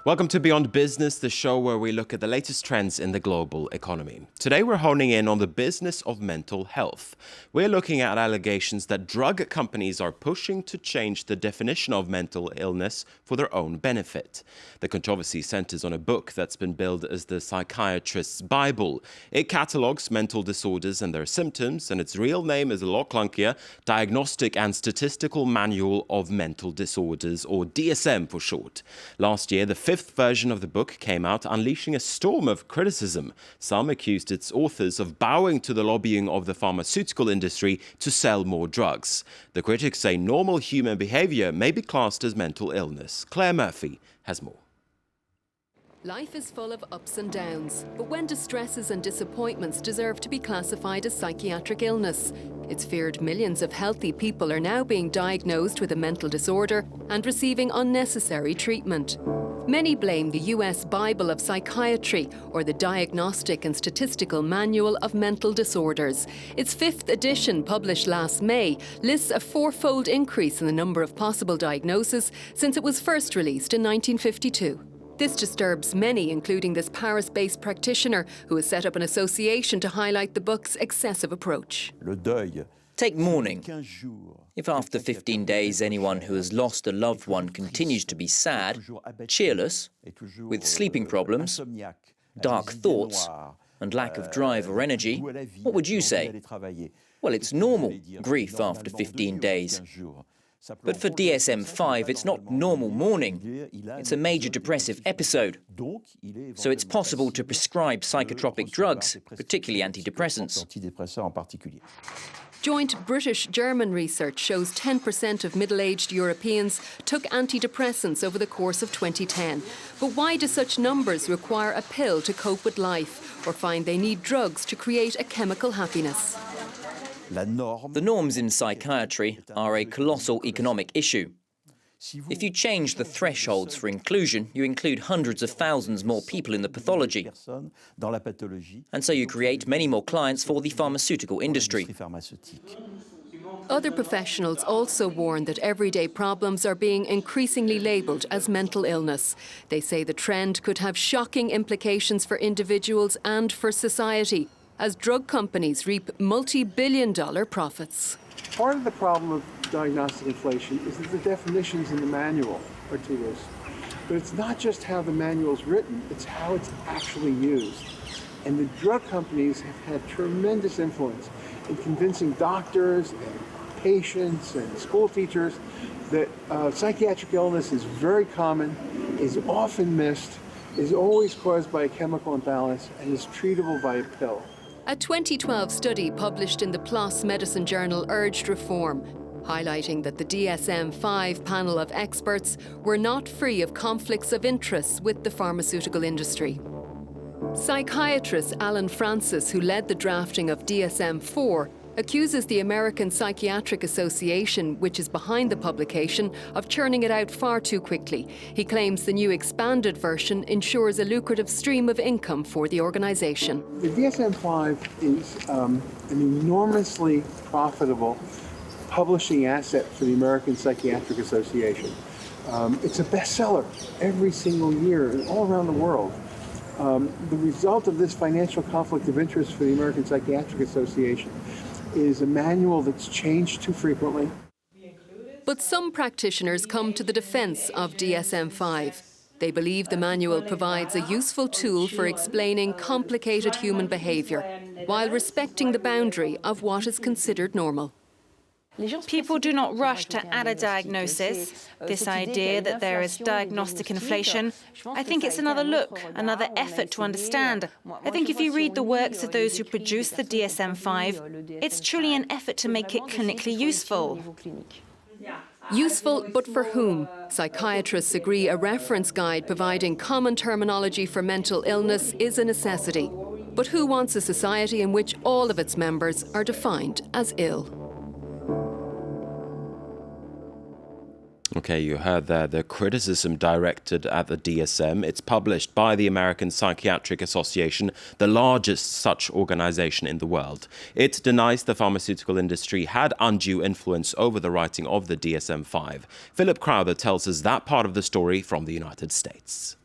Welcome to Beyond Business, the show where we look at the latest trends in the global economy. Today we're honing in on the business of mental health. We're looking at allegations that drug companies are pushing to change the definition of mental illness for their own benefit. The controversy centers on a book that's been billed as the psychiatrist's Bible. It catalogues mental disorders and their symptoms, and its real name is a lot clunkier, Diagnostic and Statistical Manual of Mental Disorders, or DSM for short. Last year, the fifth version of the book came out, unleashing a storm of criticism. Some accused its authors of bowing to the lobbying of the pharmaceutical industry to sell more drugs. The critics say normal human behavior may be classed as mental illness. Claire Murphy has more. Life is full of ups and downs, but when distresses and disappointments deserve to be classified as psychiatric illness, it's feared millions of healthy people are now being diagnosed with a mental disorder and receiving unnecessary treatment. Many blame the US Bible of Psychiatry, or the Diagnostic and Statistical Manual of Mental Disorders. Its fifth edition, published last May, lists a fourfold increase in the number of possible diagnoses since it was first released in 1952. This disturbs many, including this Paris-based practitioner who has set up an association to highlight the book's excessive approach. Take mourning. If after 15 days anyone who has lost a loved one continues to be sad, cheerless, with sleeping problems, dark thoughts, and lack of drive or energy, what would you say? Well, it's normal grief after 15 days. But for DSM-5, it's not normal mourning. It's a major depressive episode. So it's possible to prescribe psychotropic drugs, particularly antidepressants. Joint British-German research shows 10% of middle-aged Europeans took antidepressants over the course of 2010. But why do such numbers require a pill to cope with life, or find they need drugs to create a chemical happiness? The norms in psychiatry are a colossal economic issue. If you change the thresholds for inclusion, you include hundreds of thousands more people in the pathology. And so you create many more clients for the pharmaceutical industry. Other professionals also warn that everyday problems are being increasingly labelled as mental illness. They say the trend could have shocking implications for individuals and for society, as drug companies reap multi-billion-dollar profits. Part of the problem of diagnostic inflation is that the definitions in the manual are too loose. But it's not just how the manual's written, it's how it's actually used. And the drug companies have had tremendous influence in convincing doctors and patients and school teachers that psychiatric illness is very common, is often missed, is always caused by a chemical imbalance, and is treatable by a pill. A 2012 study published in the PLOS Medicine Journal urged reform, highlighting that the DSM-5 panel of experts were not free of conflicts of interest with the pharmaceutical industry. Psychiatrist Alan Francis, who led the drafting of DSM-4, accuses the American Psychiatric Association, which is behind the publication, of churning it out far too quickly. He claims the new expanded version ensures a lucrative stream of income for the organisation. The DSM-5 is an enormously profitable publishing asset for the American Psychiatric Association. It's a bestseller every single year all around the world. The result of this financial conflict of interest for the American Psychiatric Association is a manual that's changed too frequently. But some practitioners come to the defence of DSM-5. They believe the manual provides a useful tool for explaining complicated human behaviour, while respecting the boundary of what is considered normal. People do not rush to add a diagnosis. This idea that there is diagnostic inflation, I think it's another look, another effort to understand. I think if you read the works of those who produced the DSM-5, it's truly an effort to make it clinically useful. Useful, but for whom? Psychiatrists agree a reference guide providing common terminology for mental illness is a necessity. But who wants a society in which all of its members are defined as ill? Okay, you heard there the criticism directed at the DSM. It's published by the American Psychiatric Association, the largest such organization in the world. It denies the pharmaceutical industry had undue influence over the writing of the DSM-5. Philip Crowther tells us that part of the story from the United States.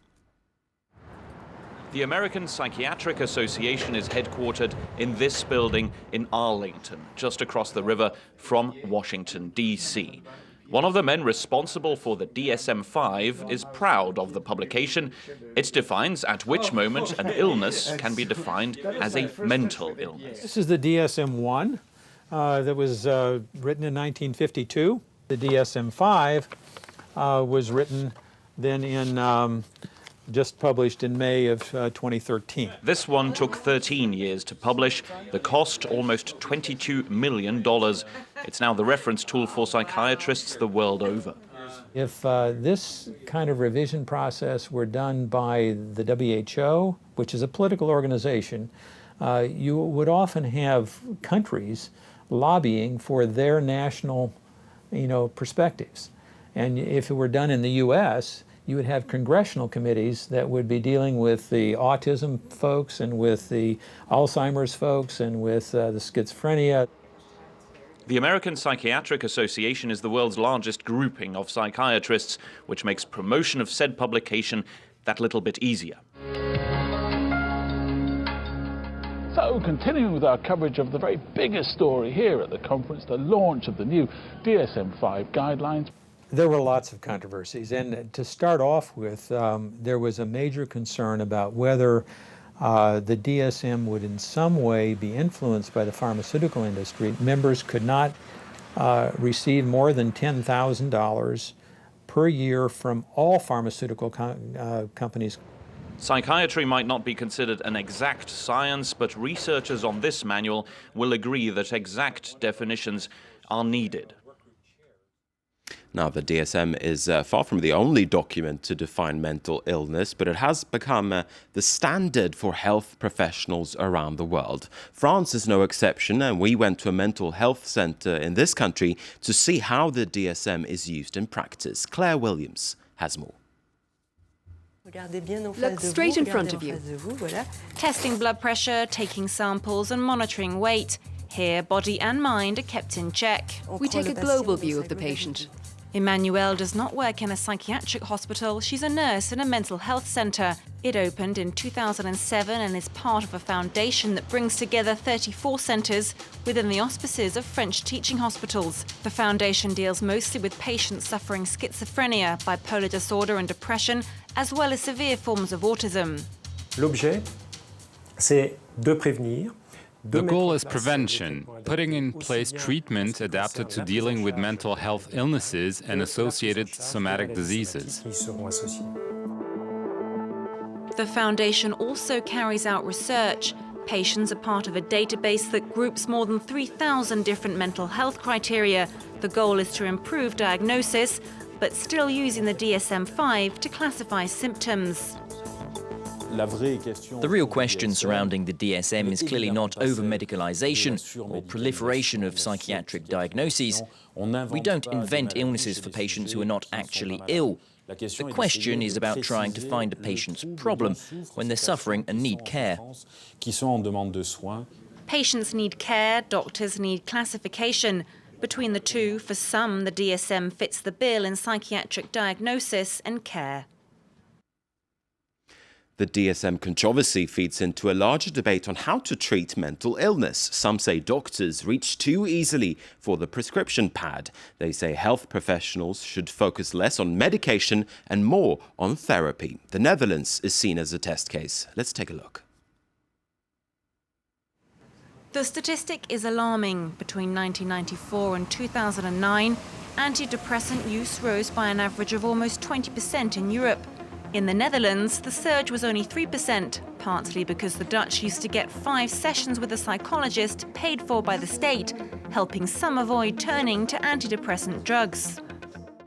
The American Psychiatric Association is headquartered in this building in Arlington, just across the river from Washington, D.C. One of the men responsible for the DSM-5 is proud of the publication. It defines at which moment an illness can be defined as a mental illness. This is the DSM-1 that was written in 1952. The DSM-5 was written then in just published in May of 2013. This one took 13 years to publish. The cost, almost $22 million. It's now the reference tool for psychiatrists the world over. If this kind of revision process were done by the WHO, which is a political organization, you would often have countries lobbying for their national, perspectives. And if it were done in the U.S., you would have congressional committees that would be dealing with the autism folks and with the Alzheimer's folks and with the schizophrenia. The American Psychiatric Association is the world's largest grouping of psychiatrists, which makes promotion of said publication that little bit easier. So, continuing with our coverage of the very biggest story here at the conference, the launch of the new DSM-5 guidelines. There were lots of controversies, and to start off with, there was a major concern about whether the DSM would in some way be influenced by the pharmaceutical industry. Members could not receive more than $10,000 per year from all pharmaceutical companies. Psychiatry might not be considered an exact science, but researchers on this manual will agree that exact definitions are needed. Now, the DSM is far from the only document to define mental illness, but it has become the standard for health professionals around the world. France is no exception, and we went to a mental health centre in this country to see how the DSM is used in practice. Claire Williams has more. Look straight in front of you. Testing blood pressure, taking samples and monitoring weight. Here, body and mind are kept in check. We take a global view of the patient. Emmanuelle does not work in a psychiatric hospital. She's a nurse in a mental health centre. It opened in 2007 and is part of a foundation that brings together 34 centres within the auspices of French teaching hospitals. The foundation deals mostly with patients suffering schizophrenia, bipolar disorder and depression, as well as severe forms of autism. L'objet, c'est de prévenir. The goal is prevention, putting in place treatment adapted to dealing with mental health illnesses and associated somatic diseases. The foundation also carries out research. Patients are part of a database that groups more than 3,000 different mental health criteria. The goal is to improve diagnosis, but still using the DSM-5 to classify symptoms. The real question surrounding the DSM is clearly not over-medicalization or proliferation of psychiatric diagnoses. We don't invent illnesses for patients who are not actually ill. The question is about trying to find a patient's problem when they're suffering and need care. Patients need care, doctors need classification. Between the two, for some, the DSM fits the bill in psychiatric diagnosis and care. The DSM controversy feeds into a larger debate on how to treat mental illness. Some say doctors reach too easily for the prescription pad. They say health professionals should focus less on medication and more on therapy. The Netherlands is seen as a test case. Let's take a look. The statistic is alarming. Between 1994 and 2009, antidepressant use rose by an average of almost 20% in Europe. In the Netherlands, the surge was only 3%, partly because the Dutch used to get 5 sessions with a psychologist paid for by the state, helping some avoid turning to antidepressant drugs.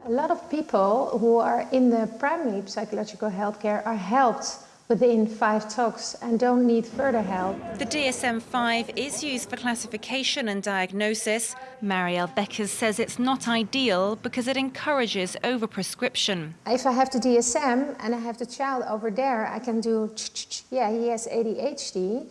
A lot of people who are in the primary psychological healthcare are helped within 5 talks and don't need further help. The DSM-5 is used for classification and diagnosis. Marielle Beckers says it's not ideal because it encourages overprescription. If I have the DSM and I have the child over there, I can do, yeah, he has ADHD,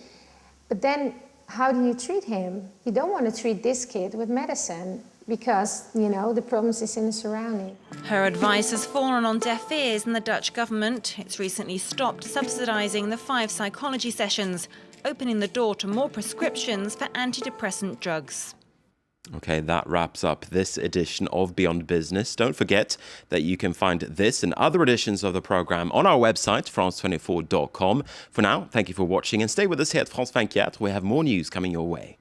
but then how do you treat him? You don't want to treat this kid with medicine. because, the problem is in the surrounding. Her advice has fallen on deaf ears in the Dutch government. It's recently stopped subsidising the 5 psychology sessions, opening the door to more prescriptions for antidepressant drugs. Okay, that wraps up this edition of Beyond Business. Don't forget that you can find this and other editions of the program on our website, france24.com. For now, thank you for watching and stay with us here at France 24. We have more news coming your way.